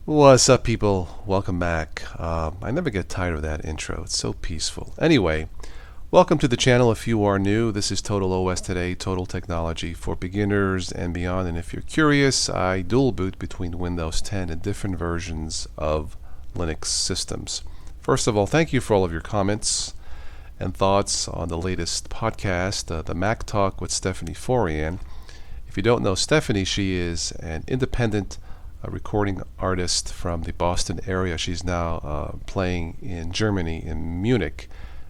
What's up, people? Welcome back. I never get tired of that intro. It's so peaceful. Anyway, welcome to the channel. If you are new, this is Total OS Today, Total Technology for beginners and beyond. And if you're curious, I dual boot between Windows 10 and different versions of Linux systems. First of all, thank you for all of your comments and thoughts on the latest podcast, the Mac Talk with Stephanie Forian. If you don't know Stephanie, she is an independent recording artist from the Boston area. She's now playing in Germany, in Munich.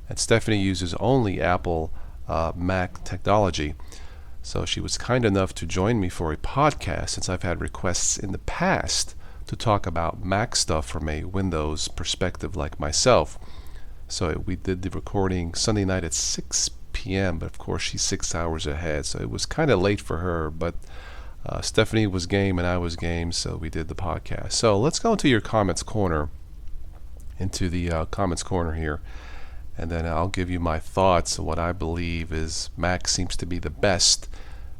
And Stephanie uses only Apple Mac technology. So she was kind enough to join me for a podcast, since I've had requests in the past to talk about Mac stuff from a Windows perspective like myself. So we did the recording Sunday night at 6 p.m., but of course she's 6 hours ahead, so it was kind of late for her, but Stephanie was game and I was game, so we did the podcast. So let's go into your comments corner, here, and then I'll give you my thoughts on what I believe is Mac seems to be the best,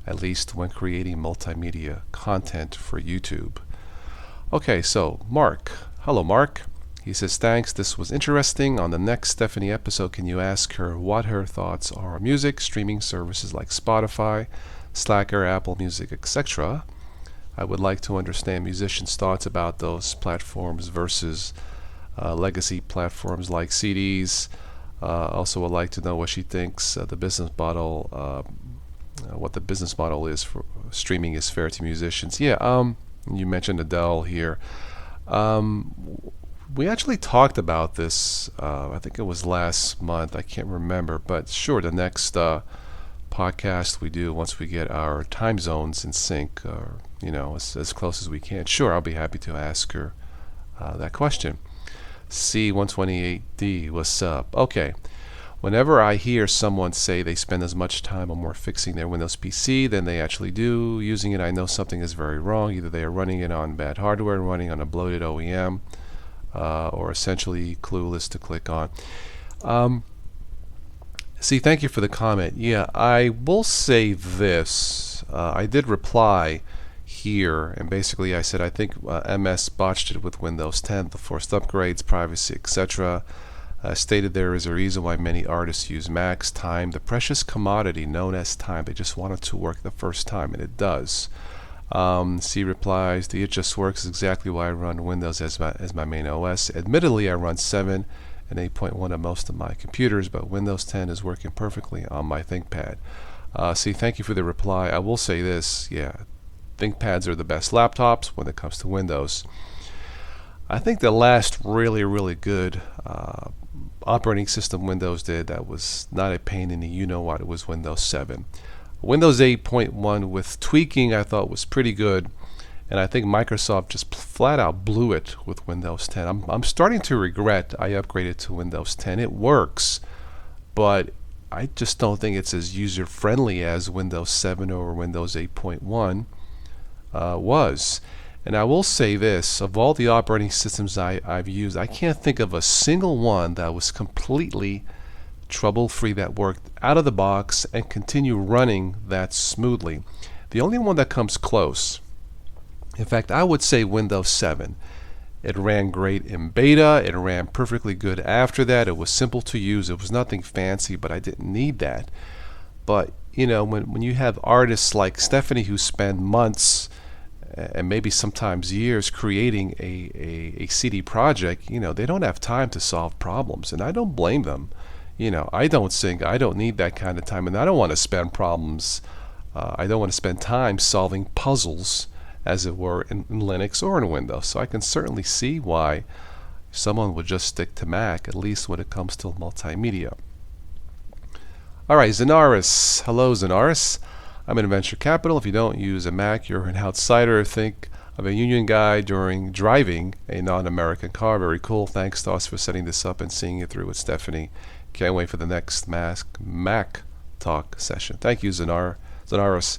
at least when creating multimedia content for YouTube. Okay, so Mark. Hello, Mark. He says, thanks, this was interesting. On the next Stephanie episode, can you ask her what her thoughts are on music, streaming services like Spotify, Slacker, Apple Music, etc.? I would like to understand musicians' thoughts about those platforms versus legacy platforms like CDs. Also would like to know what she thinks what the business model is for streaming is fair to musicians. Yeah, you mentioned Adele here. We actually talked about this, I think it was last month, I can't remember, but sure, the next podcast we do, once we get our time zones in sync, or as close as we can, sure, I'll be happy to ask her that question. C128D, what's up? Okay, whenever I hear someone say they spend as much time or more fixing their Windows PC than they actually do using it, I know something is very wrong. Either they are running it on bad hardware and running on a bloated OEM, or essentially clueless to click on. Thank you for the comment. Yeah, I will say this. I did reply here, and basically I said I think MS botched it with Windows 10, the forced upgrades, privacy, etc. Stated there is a reason why many artists use Macs. Time, the precious commodity known as time. They just want it to work the first time, and it does. C replies, the It Just Works is exactly why I run Windows as my main OS. Admittedly, I run 7 and 8.1 on most of my computers, but Windows 10 is working perfectly on my ThinkPad. Thank you for the reply. I will say this, yeah, ThinkPads are the best laptops when it comes to Windows. I think the last really, really good operating system Windows did that was not a pain in the you-know-what, it was Windows 7. Windows 8.1 with tweaking I thought was pretty good, and I think Microsoft just flat out blew it with Windows 10. I'm starting to regret I upgraded to Windows 10. It works, but I just don't think it's as user-friendly as Windows 7 or Windows 8.1 was. And I will say this, of all the operating systems I've used, I can't think of a single one that was completely trouble-free, that worked out of the box and continue running that smoothly. The only one that comes close, in fact, I would say Windows 7. It ran great in beta. It ran perfectly good after that. It was simple to use. It was nothing fancy, but I didn't need that. But, when you have artists like Stephanie who spend months and maybe sometimes years creating a CD project, they don't have time to solve problems, and I don't blame them. I don't sing. I don't need that kind of time, and I don't want to spend I don't want to spend time solving puzzles, as it were, in Linux or in Windows. So I can certainly see why someone would just stick to Mac, at least when it comes to multimedia. All right, Zenaris. Hello, Zenaris. I'm in venture capital. If you don't use a Mac, you're an outsider. Think of a union guy during driving a non-American car. Very cool. Thanks to us for setting this up and seeing it through with Stephanie. Can't wait for the next Mac Talk session. Thank you, Zenaris.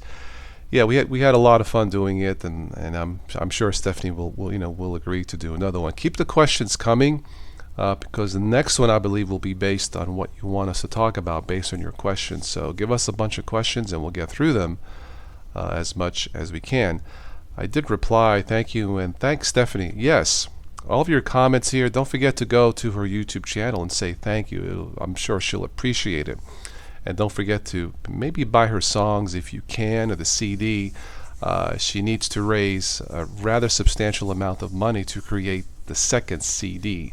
Yeah, we had a lot of fun doing it, and I'm sure Stephanie will agree to do another one. Keep the questions coming, because the next one I believe will be based on what you want us to talk about, based on your questions. So give us a bunch of questions, and we'll get through them as much as we can. I did reply. Thank you, and thanks, Stephanie. Yes, all of your comments here. Don't forget to go to her YouTube channel and say thank you. I'm sure she'll appreciate it. And don't forget to maybe buy her songs if you can, or the CD. She needs to raise a rather substantial amount of money to create the second CD.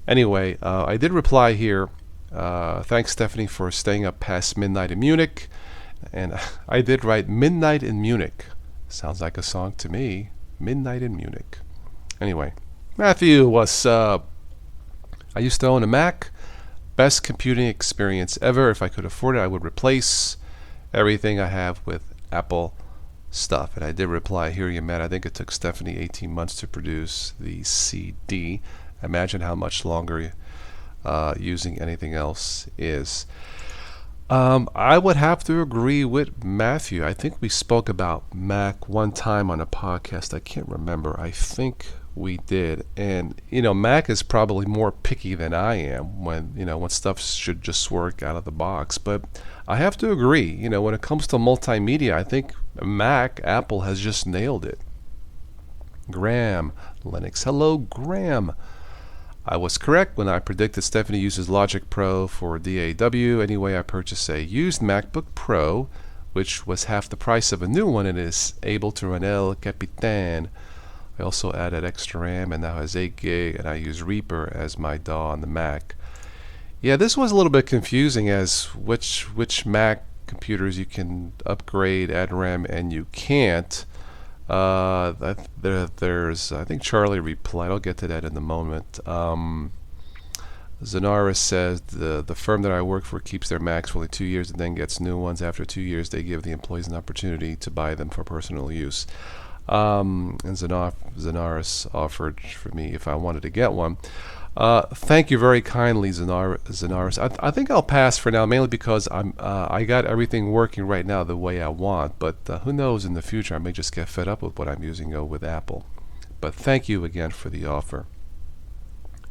Anyway, I did reply here. Thanks, Stephanie, for staying up past midnight in Munich. And I did write Midnight in Munich. Sounds like a song to me. Midnight in Munich. Anyway, Matthew, what's up? I used to own a Mac. Best computing experience ever. If I could afford it, I would replace everything I have with Apple stuff. And I did reply, here you, Matt. I think it took Stephanie 18 months to produce the CD. Imagine how much longer using anything else is. I would have to agree with Matthew. I think we spoke about Mac one time on a podcast. I can't remember. I think we did. And, Mac is probably more picky than I am when stuff should just work out of the box. But I have to agree, when it comes to multimedia, I think Apple has just nailed it. Graham, Linux. Hello, Graham. I was correct when I predicted Stephanie uses Logic Pro for DAW. Anyway, I purchased a used MacBook Pro, which was half the price of a new one and is able to run El Capitan. I also added extra RAM and now has 8 gig, and I use Reaper as my DAW on the Mac. Yeah, this was a little bit confusing as which Mac computers you can upgrade, add RAM, and you can't. There's, I think Charlie replied. I'll get to that in a moment. Zenaris says the firm that I work for keeps their Macs for only 2 years and then gets new ones. After 2 years, they give the employees an opportunity to buy them for personal use. And Zenaris offered for me if I wanted to get one. Thank you very kindly, Zenaris. I think I'll pass for now, mainly because I got everything working right now the way I want. But who knows, in the future I may just get fed up with what I'm using with Apple. But thank you again for the offer.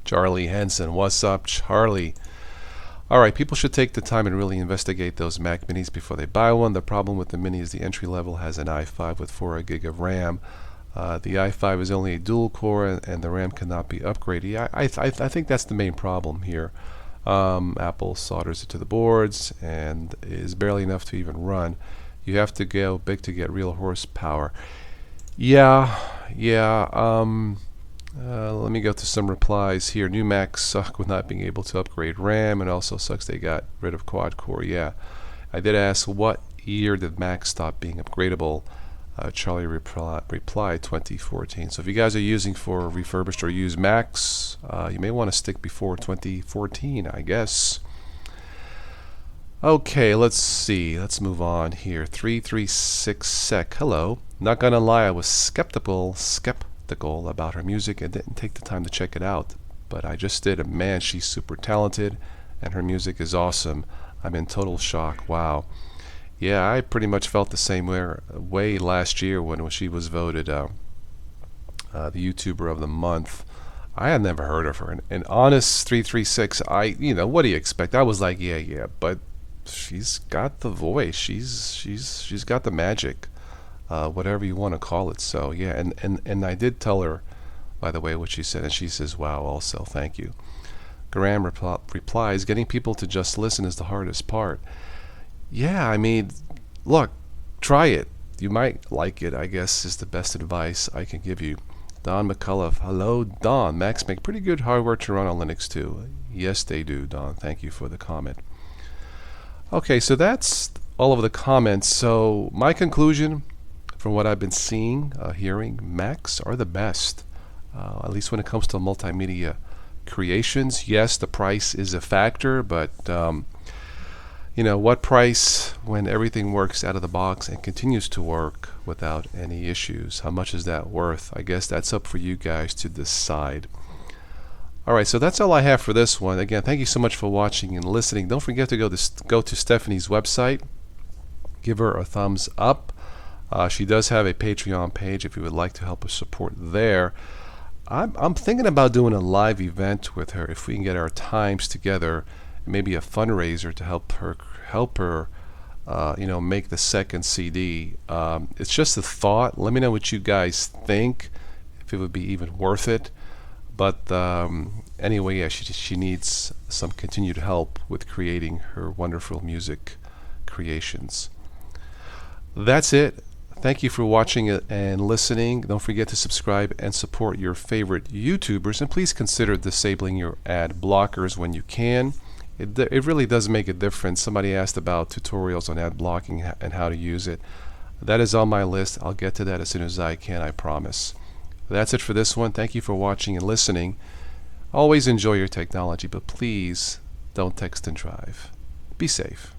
Charlie Henson, what's up, Charlie? All right, people should take the time and really investigate those Mac Minis before they buy one. The problem with the Mini is the entry level has an i5 with 4 gig of RAM. The i5 is only a dual core and the RAM cannot be upgraded. Yeah, I think that's the main problem here. Apple solders it to the boards and is barely enough to even run. You have to go big to get real horsepower. Yeah. Let me go to some replies here. New Macs suck with not being able to upgrade RAM, and also sucks they got rid of quad core. Yeah, I did ask what year did Mac stop being upgradable. Charlie replied 2014. So if you guys are using for refurbished or used Macs, you may want to stick before 2014, I guess. Okay, let's see. Let's move on here. 336 sec. Hello. Not gonna lie, I was skeptical about her music and didn't take the time to check it out. But I just did, and man, she's super talented, and her music is awesome. I'm in total shock. Wow. Yeah, I pretty much felt the same way last year when she was voted the YouTuber of the month. I had never heard of her. And Honest 336, what do you expect? I was like, yeah, but she's got the voice. She's got the magic, whatever you want to call it. So yeah, and I did tell her, by the way, what she said, and she says, wow, also, thank you. Graham replies, getting people to just listen is the hardest part. Yeah, I mean, look, try it. You might like it, I guess, is the best advice I can give you. Don McCullough. Hello, Don. Macs make pretty good hardware to run on Linux, too. Yes, they do, Don. Thank you for the comment. Okay, so that's all of the comments. So my conclusion, from what I've been seeing, hearing, Macs are the best, at least when it comes to multimedia creations. Yes, the price is a factor, but what price when everything works out of the box and continues to work without any issues? How much is that worth? I guess that's up for you guys to decide. All right, so that's all I have for this one. Again, thank you so much for watching and listening. Don't forget to go to Stephanie's website. Give her a thumbs up. She does have a Patreon page if you would like to help us support there. I'm thinking about doing a live event with her if we can get our times together. Maybe a fundraiser to help her make the second CD. It's just a thought. Let me know what you guys think, if it would be even worth it. But anyway, yeah, she needs some continued help with creating her wonderful music creations. That's it. Thank you for watching and listening. Don't forget to subscribe and support your favorite YouTubers, and please consider disabling your ad blockers when you can. It really does make a difference. Somebody asked about tutorials on ad blocking and how to use it. That is on my list. I'll get to that as soon as I can, I promise. That's it for this one. Thank you for watching and listening. Always enjoy your technology, but please don't text and drive. Be safe.